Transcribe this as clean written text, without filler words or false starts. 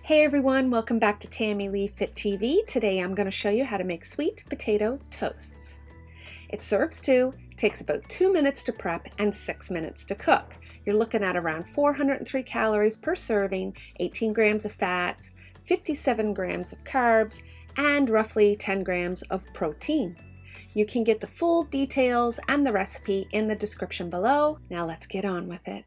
Hey everyone, welcome back to Tammy Lee Fit TV. Today I'm going to show you how to make sweet potato toasts. It serves two, takes about 2 minutes to prep and 6 minutes to cook. You're looking at around 403 calories per serving, 18 grams of fats, 57 grams of carbs, and roughly 10 grams of protein. You can get the full details and the recipe in the description below. Now let's get on with it.